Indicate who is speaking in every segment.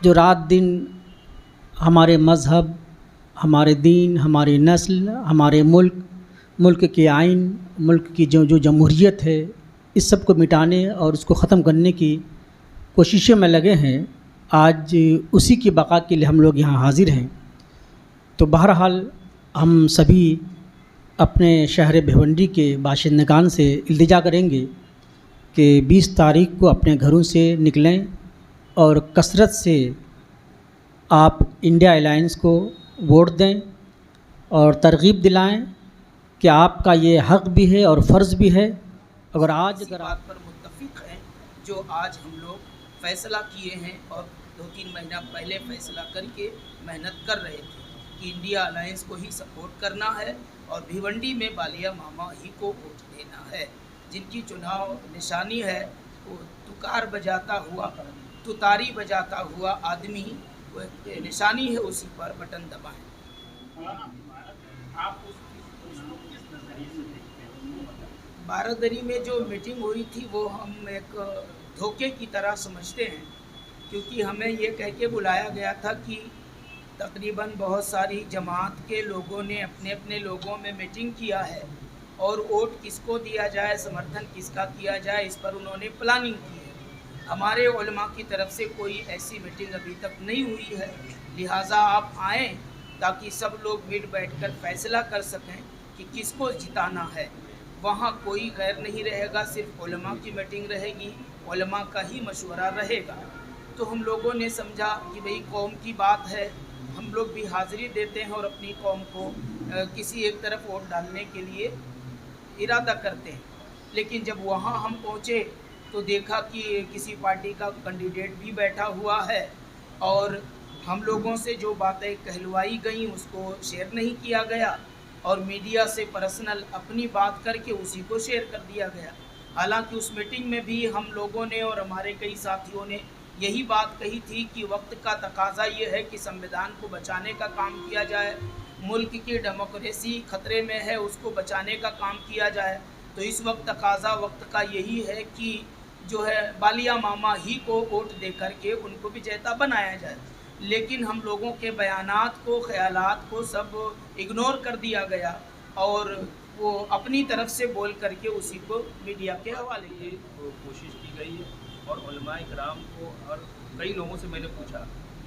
Speaker 1: जो रात दिन हमारे मज़हब, हमारे दीन, हमारी नस्ल, हमारे मुल्क के आइन, मुल्क की जो जमहूरियत है, इस सब को मिटाने और उसको ख़त्म करने की कोशिशों में लगे हैं। आज उसी की बका के लिए हम लोग यहाँ हाज़िर हैं। तो बहरहाल हम सभी अपने शहर भिवंडी के बाशिंदगान से इल्तिजा करेंगे कि 20 तारीख को अपने घरों से निकलें और कसरत से आप इंडिया अलायंस को वोट दें और तरगीब दिलाएं कि आपका ये हक़ भी है और फ़र्ज़ भी है। अगर
Speaker 2: बात पर मुत्तफ़िक़ हैं जो आज हम लोग फ़ैसला किए हैं और 2-3 महीना पहले फ़ैसला करके मेहनत कर रहे थे कि इंडिया अलायंस को ही सपोर्ट करना है और भिवंडी में बालिया मामा ही को वोट देना है। जिनकी चुनाव निशानी है वो तुकार बजाता हुआ, तुतारी बजाता हुआ आदमी निशानी है, उसी पर बटन दबाएं। बारादरी में जो मीटिंग हुई थी वो हम एक धोखे की तरह समझते हैं, क्योंकि हमें ये कह के बुलाया गया था कि तकरीबन बहुत सारी जमात के लोगों ने अपने अपने लोगों में मीटिंग किया है और वोट किसको दिया जाए, समर्थन किसका किया जाए, इस पर उन्होंने प्लानिंग की है। हमारे उलमा की तरफ से कोई ऐसी मीटिंग अभी तक नहीं हुई है, लिहाजा आप आएँ ताकि सब लोग मिल बैठकर फैसला कर सकें कि किसको जिताना है। वहाँ कोई गैर नहीं रहेगा, सिर्फ उलमा की मीटिंग रहेगी, उलमा का ही मशवरा रहेगा। तो हम लोगों ने समझा कि भाई कौम की बात है, हम लोग भी हाज़िरी देते हैं और अपनी कौम को किसी एक तरफ वोट डालने के लिए इरादा करते हैं। लेकिन जब वहाँ हम पहुँचे तो देखा कि किसी पार्टी का कैंडिडेट भी बैठा हुआ है और हम लोगों से जो बातें कहलवाई गई उसको शेयर नहीं किया गया और मीडिया से पर्सनल अपनी बात करके उसी को शेयर कर दिया गया। हालांकि उस मीटिंग में भी हम लोगों ने और हमारे कई साथियों ने यही बात कही थी कि वक्त का तकाजा ये है कि संविधान को बचाने का काम किया जाए, मुल्क की डेमोक्रेसी खतरे में है, उसको बचाने का काम किया जाए। तो इस वक्त तकाजा वक्त का यही है कि जो है बालिया मामा ही को वोट दे करके उनको विजेता बनाया जाए। लेकिन हम लोगों के बयानात को, ख़यालात को सब इग्नोर कर दिया गया और वो अपनी तरफ से बोल करके उसी को मीडिया के हवाले
Speaker 3: की कोशिश की गई है। और उलमाए किराम को और कई लोगों से मैंने पूछा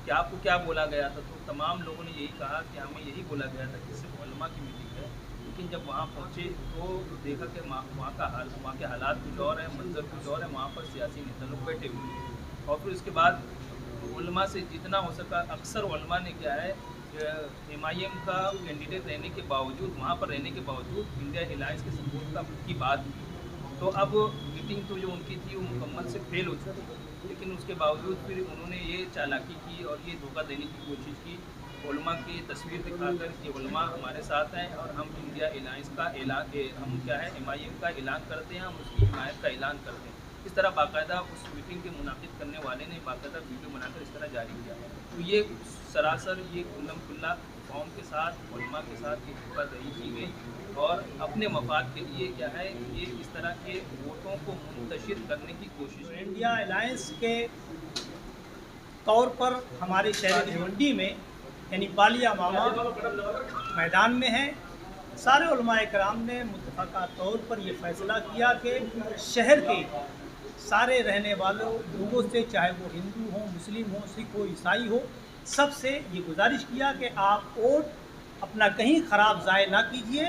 Speaker 3: कि आपको क्या बोला गया था, तो तमाम लोगों ने यही कहा कि हमें यही बोला गया था कि सिर्फ उलमा की मीटिंग है। लेकिन जब वहाँ पहुँचे तो देखा कि वहाँ के हालात कुछ और हैं, मंजर कुछ और है, वहाँ पर सियासी नेता लोग बैठे हुए हैं। और फिर उसके बाद उलमा से जितना हो सका, अक्सर उलमा ने क्या है MIM का कैंडिडेट रहने के बावजूद, वहाँ पर रहने के बावजूद इंडिया अलायंस के सपोर्ट की बात की। तो अब मीटिंग तो जो उनकी थी वो मुकम्मल से फेल हो चुकी, लेकिन उसके बावजूद फिर उन्होंने ये चालाकी की और ये धोखा देने की कोशिश की उलमा की तस्वीर दिखाकर कि उलमा हमारे साथ हैं और हम इंडिया अलायंस का ऐलान, हम क्या है MIM का ऐलान करते हैं, हम उसकी हिमायत का ऐलान करते हैं। इस तरह बाकायदा उस मीटिंग के मुनाकिद करने वाले ने बाकायदा वीडियो बनाकर इस तरह जारी किया। तो ये सरासर ये खुल्लम खुल्ला कौम के साथ, उलमा के साथ ये धोखाधड़ी की गई और अपने मफाद के लिए क्या है ये इस तरह के वोटों को मुंतशिर करने की कोशिश है।
Speaker 4: इंडिया अलायंस के तौर पर हमारे शहर भिवंडी में यानी बालिया मामा मैदान में है। सारे उलमाए कराम ने मुत्तफ़क़ा तौर पर यह फ़ैसला किया कि शहर के सारे रहने वालों लोगों से, चाहे वो हिंदू हों, मुस्लिम हों, सिख हो, ईसाई हो, सबसे ये गुजारिश किया कि आप वोट अपना कहीं ख़राब ज़ाय ना कीजिए,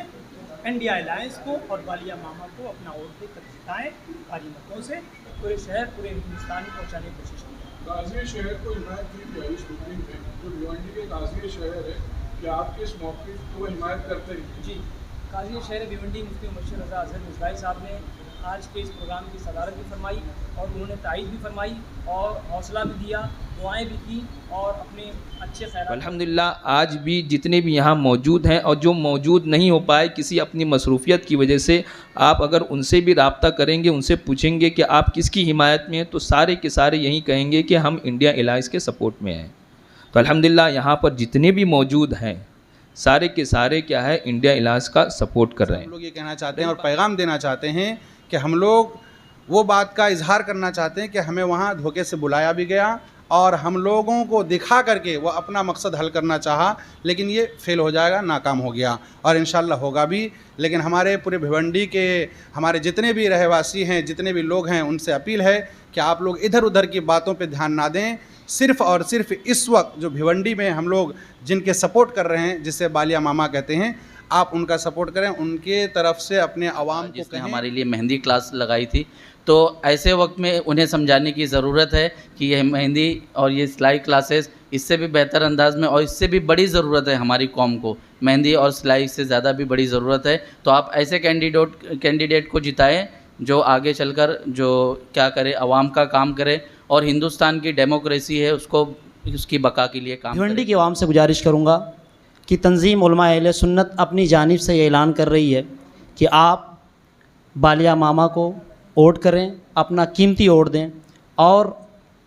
Speaker 4: इंडिया अलायंस को और बालिया मामा को अपना वोट देकर जिताएँ भारी मतों से, पूरे शहर, पूरे हिंदुस्तान में पहुँचाने की कोशिश की।
Speaker 5: गाज़ी शहर को हिमायत की जाए इस मीटिंग में, जो भिवंडी के गाज़ी शहर है, क्या आपके इस मौके को हिमायत करते हैं?
Speaker 6: जी, गाज़ी शहर भिवंडी मुफ्ती मुबश्शिर रज़ा अज़हर मिज़बाही साहब ने आज के इस प्रोग्राम की सदारत भी फरमाई और उन्होंने तायीद भी फरमाई और हौसला भी दिया, दुआएं भी की और अपने अच्छे ख़ैरात।
Speaker 3: अल्हम्दुलिल्लाह आज भी जितने भी यहाँ मौजूद हैं और जो मौजूद नहीं हो पाए किसी अपनी मसरूफ़ियत की वजह से, आप अगर उनसे भी रब्ता करेंगे, उनसे पूछेंगे कि आप किसकी हिमायत में हैं, तो सारे के सारे यही कहेंगे कि हम इंडिया अलायंस के सपोर्ट में हैं। तो अल्हम्दुलिल्लाह यहाँ पर जितने भी मौजूद हैं सारे के सारे क्या है इंडिया अलायंस का सपोर्ट कर रहे हैं।
Speaker 7: हम लोग ये कहना चाहते हैं और पैगाम देना चाहते हैं कि हम लोग वो बात का इजहार करना चाहते हैं कि हमें वहाँ धोखे से बुलाया भी गया और हम लोगों को दिखा करके वो अपना मकसद हल करना चाहा, लेकिन ये फेल हो जाएगा, नाकाम हो गया और इंशाल्लाह होगा भी। लेकिन हमारे पूरे भिवंडी के हमारे जितने भी रहवासी हैं, जितने भी लोग हैं, उनसे अपील है कि आप लोग इधर उधर की बातों पे ध्यान ना दें। सिर्फ़ और सिर्फ इस वक्त जो भिवंडी में हम लोग जिनके सपोर्ट कर रहे हैं, जिसे बालिया मामा कहते हैं, आप उनका सपोर्ट करें, उनके तरफ से अपने आवाम को
Speaker 8: जिसने
Speaker 7: कहें।
Speaker 8: हमारे लिए मेहंदी क्लास लगाई थी, तो ऐसे वक्त में उन्हें समझाने की ज़रूरत है कि ये मेहंदी और ये सिलाई क्लासेस इससे भी बेहतर अंदाज में और इससे भी बड़ी ज़रूरत है हमारी कौम को, मेहंदी और सिलाई से ज़्यादा भी बड़ी ज़रूरत है। तो आप ऐसे कैंडिडेट को जिताएं जो आगे चलकर जो क्या करे, आवाम का काम करे और हिंदुस्तान की डेमोक्रेसी है उसको उसकी बका के लिए काम
Speaker 9: भिवंडी
Speaker 8: करे।
Speaker 9: की आवाम से गुजारिश करूँगा कि तंजीम उलमा अहले सुन्नत अपनी जानिब से ये ऐलान कर रही है कि आप बालिया मामा को वोट करें, अपना कीमती वोट दें और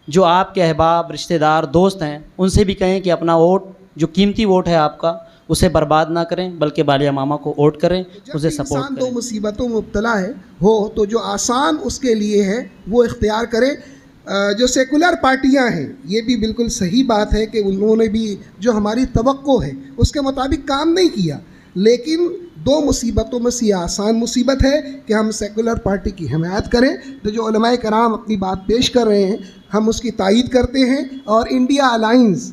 Speaker 9: जो आपके अहबाब, रिश्तेदार, दोस्त हैं उनसे भी कहें कि अपना वोट, जो कीमती वोट है आपका, उसे बर्बाद ना करें, बल्कि बालिया मामा को वोट करें, उसे सपोर्ट
Speaker 10: इंसान
Speaker 9: करें।
Speaker 10: दो मुसीबतों में मुब्तला हो तो जो आसान उसके लिए है वो इख्तियार करे। जो सेकुलर पार्टियां हैं, ये भी बिल्कुल सही बात है कि उन्होंने भी जो हमारी तवक्को है उसके मुताबिक काम नहीं किया, लेकिन दो मुसीबतों में से आसान मुसीबत है कि हम सेकुलर पार्टी की हिमायत करें। तो जो उलमाए कराम अपनी बात पेश कर रहे हैं, हम उसकी तायीद करते हैं और इंडिया अलायंस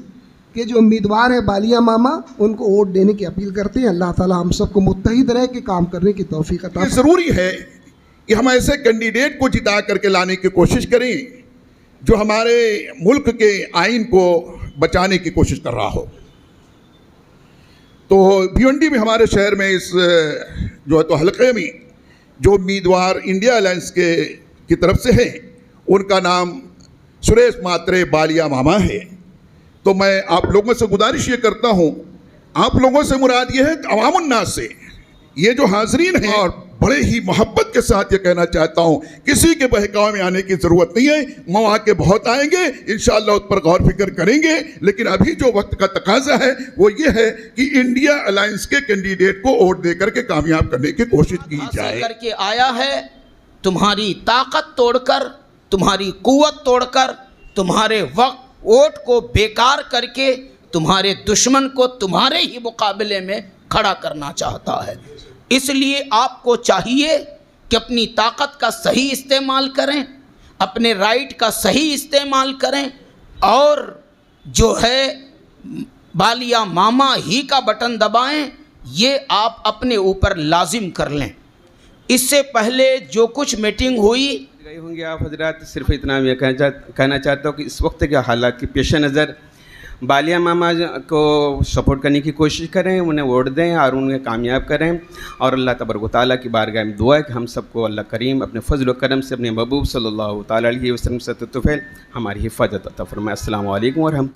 Speaker 10: के जो उम्मीदवार हैं बालिया मामा, उनको वोट देने की अपील करते हैं। अल्लाह ताला हम सबको मुत्तहिद रह के काम करने की तौफीक अता फरमाए।
Speaker 11: ज़रूरी है कि हम ऐसे कैंडिडेट को जिता करके लाने की कोशिश करें जो हमारे मुल्क के आइन को बचाने की कोशिश कर रहा हो। तो भिवंडी में हमारे शहर में इस जो है तो हलके में जो उम्मीदवार इंडिया अलायंस की तरफ से हैं, उनका नाम सुरेश मात्रे बालिया मामा है। तो मैं आप लोगों से गुजारिश ये करता हूँ, आप लोगों से मुराद ये है अवामुन्नास से, ये जो हाजरीन हैं, और बड़े ही मोहब्बत के साथ ये कहना चाहता हूँ, किसी के बहकावे में आने की ज़रूरत नहीं है। मौके बहुत आएंगे, इंशाअल्लाह उस पर गौर फिक्र करेंगे, लेकिन अभी जो वक्त का तकाजा है वो ये है कि इंडिया अलायंस के कैंडिडेट को वोट दे करके कामयाब करने की कोशिश की जाए।
Speaker 2: करके आया है, तुम्हारी ताकत तोड़कर, तुम्हारी कुव्वत तोड़कर, तुम्हारे वक्त वोट को बेकार करके तुम्हारे दुश्मन को तुम्हारे ही मुकाबले में खड़ा करना चाहता है। इसलिए आपको चाहिए कि अपनी ताकत का सही इस्तेमाल करें, अपने राइट का सही इस्तेमाल करें और जो है बालिया मामा ही का बटन दबाएं। ये आप अपने ऊपर लाजिम कर लें। इससे पहले जो कुछ मीटिंग हुई
Speaker 12: गए होंगे आप हजरात, सिर्फ इतना मैं कहना चाहता हूँ कि इस वक्त के हालात के पेश नज़र बालिया मामा को सपोर्ट करने की कोशिश करें, उन्हें वोट दें और उन्हें कामयाब करें। और अल्लाह तबारक व तआला की बारगाह में दुआ है कि हम सबको अल्लाह करीम अपने फजल व करम से अपने महबूब सल्लल्लाहु तआला अलैहि वसल्लम से तुफ़ैल हमारी हिफाजत अता फरमाए। अस्सलामु अलैकुम व रहमतुल्लाह।